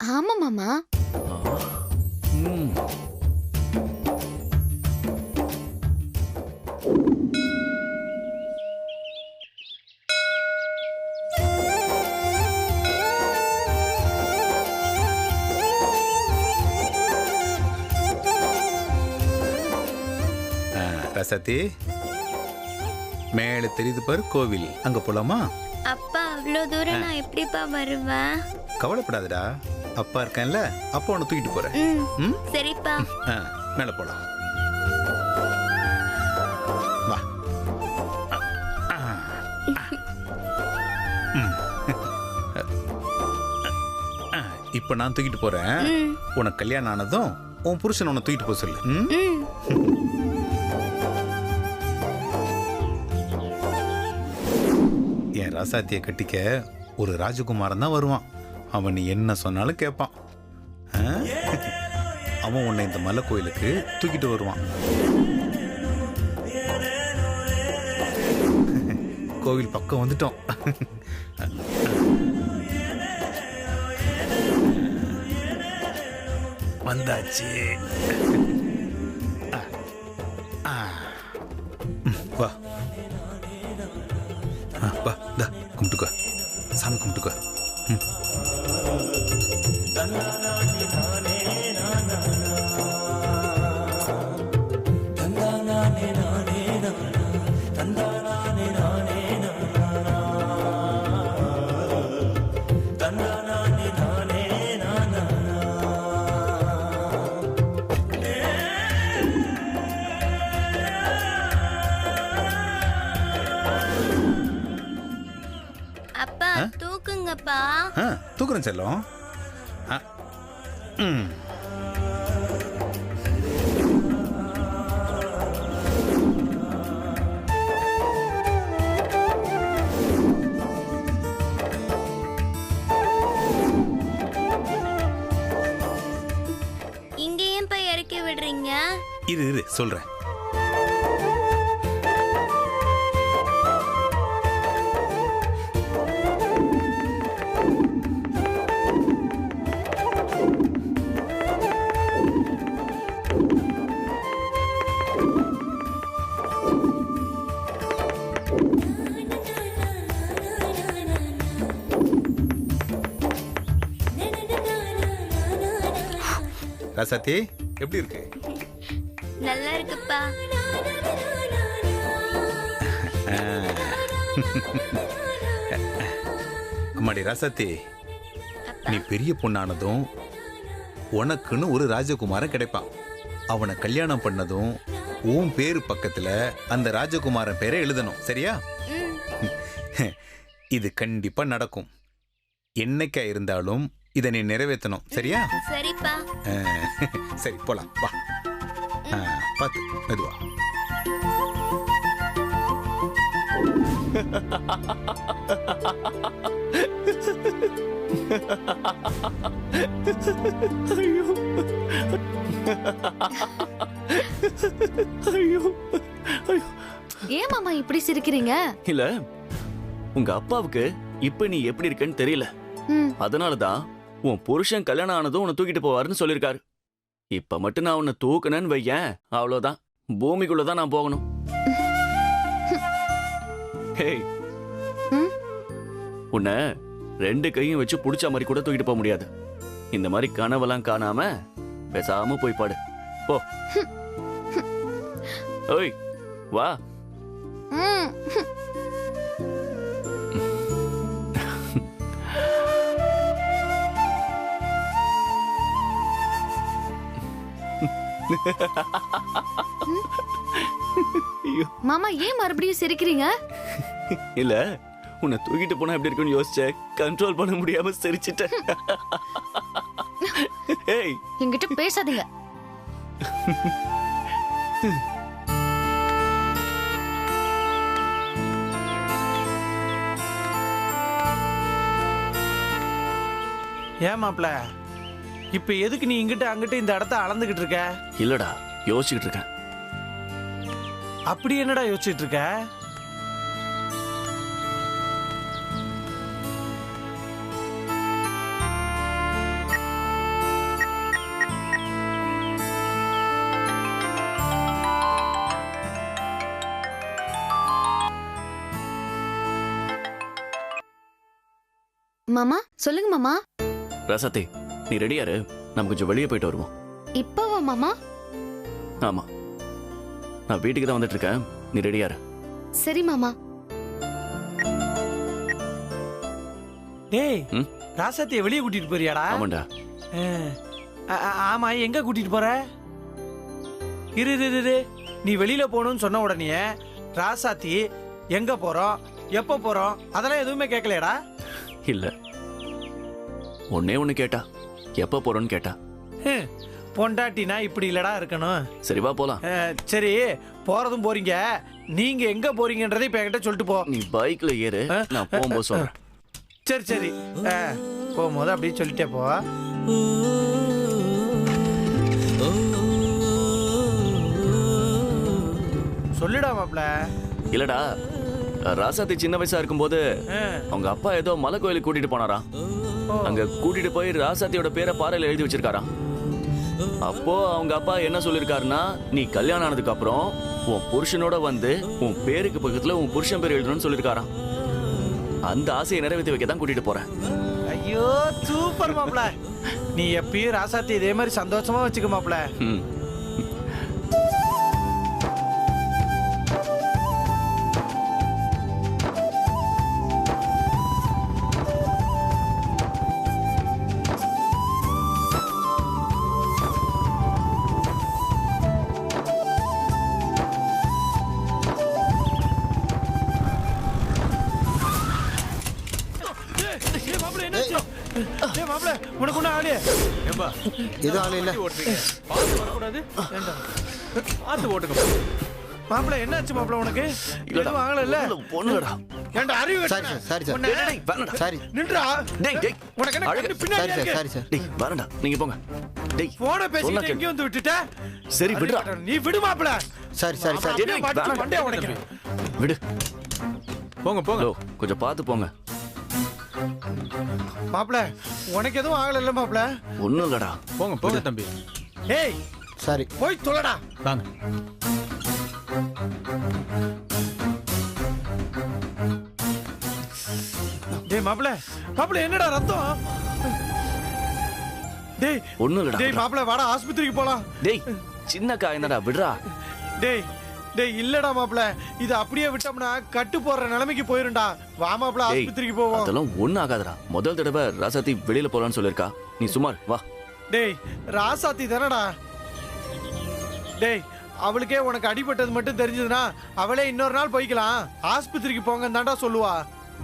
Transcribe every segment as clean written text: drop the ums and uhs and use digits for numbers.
ஆமா மாமா. ம். ரசதி, மேலே தெரியுது பாரு கோவில், அங்க போலாமா? அப்பா அவ்வளோ தூரம் நான் எப்படிப்பா வருவேன்? கவலைப்படாதடா, அப்பா இருக்கேன்ல, அப்பா உன்னை தூக்கிட்டு போறேன். ம்? சரிப்பா. மேலே போலாம், வா. இப்ப நான் தூக்கிட்டு போறேன். உனக்கு கல்யாணம் ஆனதும் உன் புருஷன் உன்னை தூக்கிட்டு போக சொல்லு. என் ராசாத்தியை கட்டிக்க ஒரு ராஜகுமாரன் தான் வருவான். அவன் நீ என்ன சொன்னாலும் கேட்பான். அவன் உன்னை இந்த மலை கோயிலுக்கு தூக்கிட்டு வருவான். கோவில் பக்கம் வந்துட்டோம். வந்தாச்சு. வா வா, தா கும்பிட்டுக்கோ, சாமி கும்பிட்டுக்கோ. அப்பா தூக்குங்கப்பா. தூக்குறேன் செல்லம். இங்க ஏன் போய் இறக்கி விடுறீங்க? இரு இரு சொல்றேன். ராசாத்தி எப்படி இருக்கு? நல்லா இருக்குப்பா. அம்மாடி ராசாத்தி, நீ பெரிய பொண்ணானதும் உனக்குன்னு ஒரு ராஜகுமாரன் கிடைப்பான். அவனை கல்யாணம் பண்ணதும் உன் பேரு பக்கத்துல அந்த ராஜகுமாரன் பேரை எழுதணும், சரியா? இது கண்டிப்பா நடக்கும். என்னைக்கா இருந்தாலும் இதை நீ நிறைவேற்றணும், சரியா? சரிப்பா. சரி போலாம், வா. பார்த்து மெதுவா. ஐயோ ஐயோ ஐயோ. ஏன் மாமா இப்படி சிரிக்கிறீங்க? இல்ல, உங்க அப்பாவுக்கு இப்ப நீ எப்படி இருக்கன்னு தெரியல. அதனாலதான் உன் புருஷன் கல்யாணம் ஆனதும் உன்னை தூக்கிட்டு போவாருன்னு சொல்லிருக்காரு. இப்ப மட்டும் நான் உன்னை தூக்குனேன்னு வையேன், அவ்வளவுதான், பூமிக்குள்ளதான் நான் போகணும். ஹேய், உன்னை ரெண்டு கையும் வச்சு புடிச்ச மாதிரி கூட தூக்கிட்டு போக முடியாது. இந்த மாதிரி கனவெல்லாம் காணாம பேசாம போய் பாடு போ. ஓய் வா. மாமா ஏன் மறுபடியும் சிரிக்கிறீங்க? இல்ல, உன்னை தூக்கிட்டு போனா எப்படி இருக்குன்னு யோசிச்ச, கண்ட்ரோல் பண்ண முடியாம சிரிச்சிட்டேன். ஏய், என்கிட்ட பேசாதீங்க. ஏன் மாப்ள, இப்ப எதுக்கு நீ இங்கிட்ட அங்கிட்ட இந்த இடத்த அளந்துகிட்டு இருக்க? இல்லடா, யோசிச்சுக்கிட்டு இருக்கேன். அப்படி என்னடா யோசிச்சுட்டு இருக்க? மாமா சொல்லுங்க மாமா. ரசத்தி, நீ ரெடியாரு, நம்ம கொஞ்சம் வெளியே போயிட்டு வருவோம். இப்பவா மாமா? ஆமா, நான் வீட்டுக்கு தான் வந்துட்டு இருக்கேன், நீ ரெடியாரு. சரி மாமா. டேய், ம்? ராசாத்திய வெளியே கூட்டிட்டு போறியாடா? ஆமாண்டா. ஆமா, எங்க கூட்டிட்டு போற? இரு இரு, இரு. நீ வெளியில போகணும்னு சொன்ன உடனே ராசாத்தி எங்க போறோம், எப்ப போறோம், அதெல்லாம் எதுவுமே கேட்கலையடா? இல்ல, ஒன்னே ஒண்ணு கேட்டா, எப்ப போறோன்னு கேட்டா. பொண்டாட்டினா இப்படி இல்லடா இருக்கணும். சரி வா போலாம். சரி, போறதும் போறீங்க, நீங்க எங்க போறீங்கன்றதை இப்ப என்கிட்ட சொல்லிட்டு போ. நீ பைக்ல ஏறு, நான் போகும்போது சொல்றேன். சரி சரி, போகும்போது அப்படியே சொல்லிட்டே போ. சொல்லுடா மாப்ள. இல்லடா, ராசாத்தி சின்ன வயசா இருக்கும்போது அவங்க அப்பா ஏதோ மலை கோயிலுக்கு கூட்டிட்டு போனாராம். அங்க கூட்டிட்டு போய் ராசாத்தியோட பேரை பாறையில எழுதி வச்சிருக்காராம். அப்போ அவங்க அப்பா என்ன சொல்லிருக்காருன்னா, நீ கல்யாணம் ஆனதுக்கு அப்புறம் உன் புருஷனோட வந்து உன் பேருக்கு பக்கத்துல உன் புருஷன் பேர் எழுதணும்னு சொல்லிருக்காராம். அந்த ஆசையை நிறைவேற்றி வைக்க தான் கூட்டிட்டு போறேன். ஐயோ சூப்பர் மாப்ள. நீ எப்பயும் ராசாத்தி இதே மாதிரி சந்தோஷமா வச்சுக்க மாப்ள. ம். மாப்ள, உனக்கு ஒண்ணு ஆளு இது ஆளு இல்ல. வரக்கூடாது. பார்த்து ஓட்டுங்க மாப்ள. என்னாச்சு மாப்ள உனக்கு? எதுவும் ஆகல இல்ல? பொண்ணுடா. ஏன்டா அறிவு? சாரி சார், சாரி சார், டேய், வேணாம்டா. சாரி நின்றா. டேய், டேய். உனக்கு என்ன அழகு. கண்ணு பின்னாடி சாரி சார், இருக்கு? Sorry sir. டேய், வரேன்டா, நீங்க போங்க. டேய், போன சொன்னா பேசிட்டு கேளு. எங்க வந்து விட்டுட்ட? சரி விடுடா. நீ விடு மாப்ள. Sorry sorry sorry. அப்படியே மாட்டி மண்டைய உடைக்கிறேன். விடு. போங்க போங்க. ஹலோ, கொஞ்சம் பார்த்து போங்க. மாப்ள, உனக்கு எதுவும் ஆகல இல்ல மாப்ள? ஒண்ணும் இல்லடா. போங்க போங்க தம்பி. ஏய், சாரி. போய் தொலைடா. வாங்க. டேய் மாப்ள, மாப்ள என்னடா ரத்தம்? டேய் ஒண்ணும் இல்லடா. டேய் விடுடா. மாப்ள, வாடா ஆஸ்பத்திரிக்கு போலாம். டேய், சின்ன காயந்தடா, விடுறா. டேய் டேய் இல்லடா மாப்ள, இது அப்படியே விட்டோம்னா கட்டு போற நிலைமைக்கு போயிரும்டா. வா மாப்ள, டேய், ஆஸ்பத்திரிக்கு போவோம். அதெல்லாம் ஒண்ணும் ஆகாதடா. முதல் தடவை ராசாத்தி வெளியில போலான்னு சொல்லிருக்கா. நீ சுமார் வா. டேய் ராசாத்தி தானடா. டேய், அவளுக்கே உனக்கு அடிபட்டது மட்டும் தெரிஞ்சதுன்னா அவளே இன்னொரு நாள் போய்க்கலாம். ஆஸ்பத்திரிக்கு போங்கன்னு தான்டா சொல்லுவா.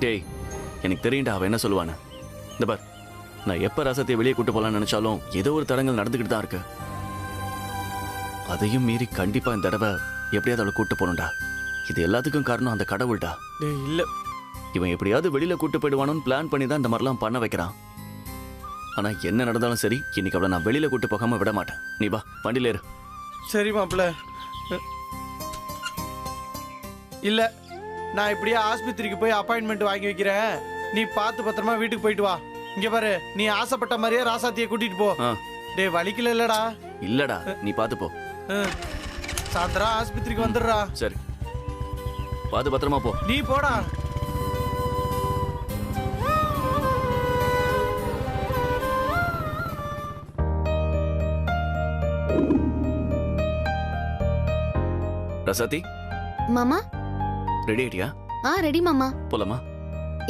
டேய், எனக்கு தெரியும்டா அவ என்ன சொல்லுவான்னு. இந்த பார், நான் எப்ப ராசாத்தியை வெளியே கூட்டு போலான்னு நினைச்சாலும் ஏதோ ஒரு தடங்கள் நடந்துகிட்டு தான் இருக்கு. அதையும் மீறி கண்டிப்பா இந்த தடவை எப்படியாவது அவளை கூட்டு போகணும்டா. இது எல்லாத்துக்கும் காரணம் அந்த கடவுள்டா. டேய் இல்ல, இவன் எப்படியாவது வெளியில கூட்டு போயிடுவானோன்னு பிளான் பண்ணி தான் இந்த மாதிரிலாம் பண்ண வைக்கிறான். ஆனா என்ன நடந்தாலும் சரி, இன்னைக்கு அவளை நான் வெளியில கூட்டு போகாம விட மாட்டேன். நீ வா, வண்டியில ஏறு. சரி மாப்ள. இல்ல, நான் இப்படியே ஆஸ்பத்திரிக்கு போய் அப்பாயின்மெண்ட் வாங்கி வைக்கிறேன். நீ பார்த்து பத்திரமா வீட்டுக்கு போயிட்டு வா. இங்க பாரு, நீ ஆசைப்பட்ட மாதிரியே ராசாத்தியை கூட்டிட்டு போ. ஆ. டேய் வலிக்கல இல்லடா? இல்லடா, நீ பார்த்து போ. சாயந்தரம் ஆஸ்பத்திரிக்கு வந்துடுறா. சரி, பார்த்து பத்திரமா போ. நீ போடா. ரசாத்தி, மாமா. ரெடி ஆயிட்டியா? ரெடி மாமா. போலாமா?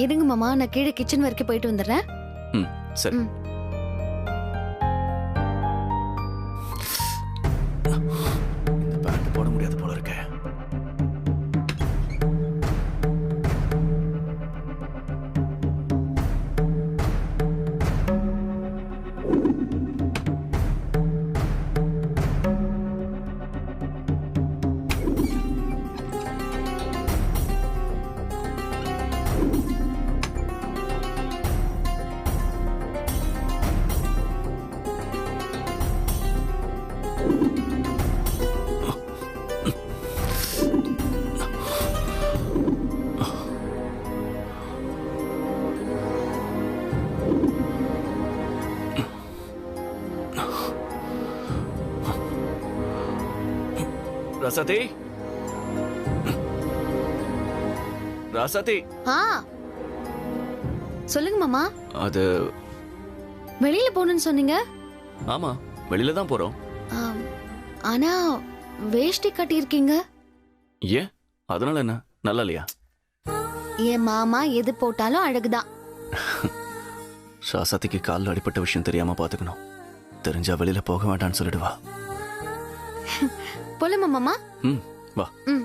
இருங்க மாமா, நான் கீழே கிச்சன் வரைக்கும் போயிட்டு வந்துடுறேன். ம், சரி. ம். இந்த பேண்ட் போட முடியாது போல இருக்க. ராசாத்தி, ராசாத்தி, சொல்லுங்க மாமா. அது வெளியில போகணும்னு சொன்னீங்க. ஆமா, வெளியில தான் போறோம். ஆம், ஆனா வேஷ்டி கட்டியிருக்கீங்க. ஏன், அதனால என்ன, நல்லா இல்லையா? என் மாமா எது போட்டாலும் அழகுதான். ராசாத்திக்கு காலில் அடிப்பட்ட விஷயம் தெரியாம பாத்துக்கணும். தெரிஞ்சா வெளியில போக வேண்டாம்னு சொல்லிடுவா. போலாமா மாமா? ம், வா. ம்.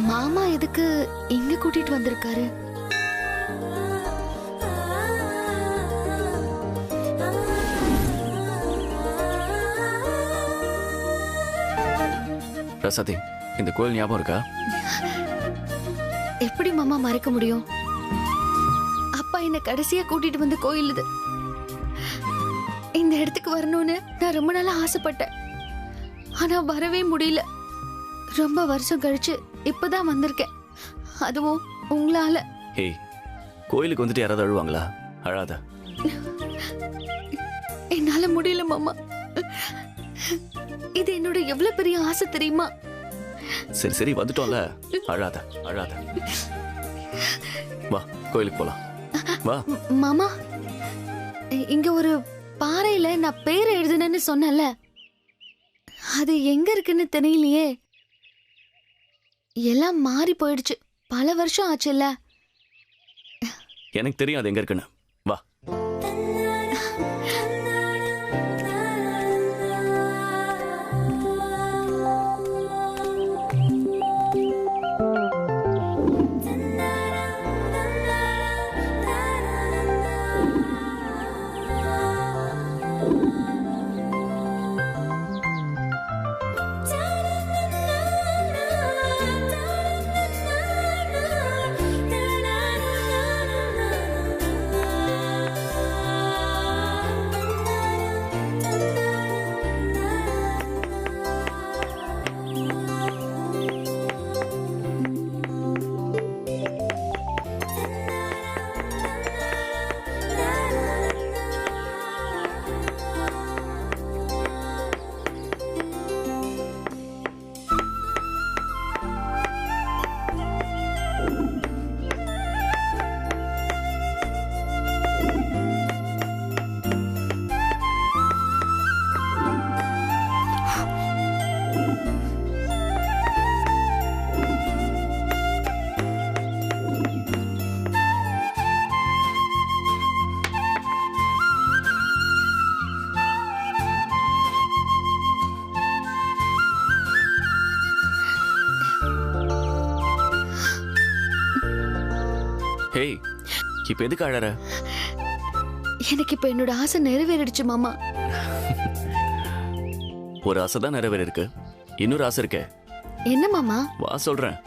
மாமா எதுக்கு இங்க கூட்டிட்டு வந்திருக்காரு? ராசாத்தி, இந்த கோயில் ஞாபகம் இருக்கா? எப்படி மாமா மறக்க முடியும்? அப்பா என்ன கடைசியா கூட்டிட்டு வந்த கோயில் இது. இந்த இடத்துக்கு வரணும்னு நான் ரொம்ப நாளா ஆசைப்பட்டேன். ஆனா வரவே முடியல. ரொம்ப வருஷம் கழிச்சு இப்பதான் வந்திருக்கேன். அதுவும் உங்களால. ஹேய், கோயிலுக்கு வந்துட்டு யாராவது அழுவாங்களா? அழாத. என்னால முடியல மாமா. இது என்னோட எவ்வளவு பெரிய ஆசை தெரியுமா? சரி சரி, வந்துட்டோம்ல, அழாத அழாத. வா, கோயிலுக்கு போலாம். வா. மாமா, இங்க ஒரு பாறையில நான் பேரை எழுதுனேன்னு சொன்னல, அது எங்க இருக்குன்னு தெரியலையே. எல்லாம் மாறி போயிடுச்சு. பல வருஷம் ஆச்சுல்ல. எனக்கு தெரியும் அது எங்க இருக்குன்னு. வா. ஹேய், இப்ப எதுக்கு அழற? எனக்கு இப்ப என்னோட ஆசை நிறைவேறிடுச்சு மாமா. ஒரு ஆசை தான் நிறைவேறி இருக்கு. இன்னொரு ஆசை இருக்கே. என்ன மாமா? வா சொல்றேன்.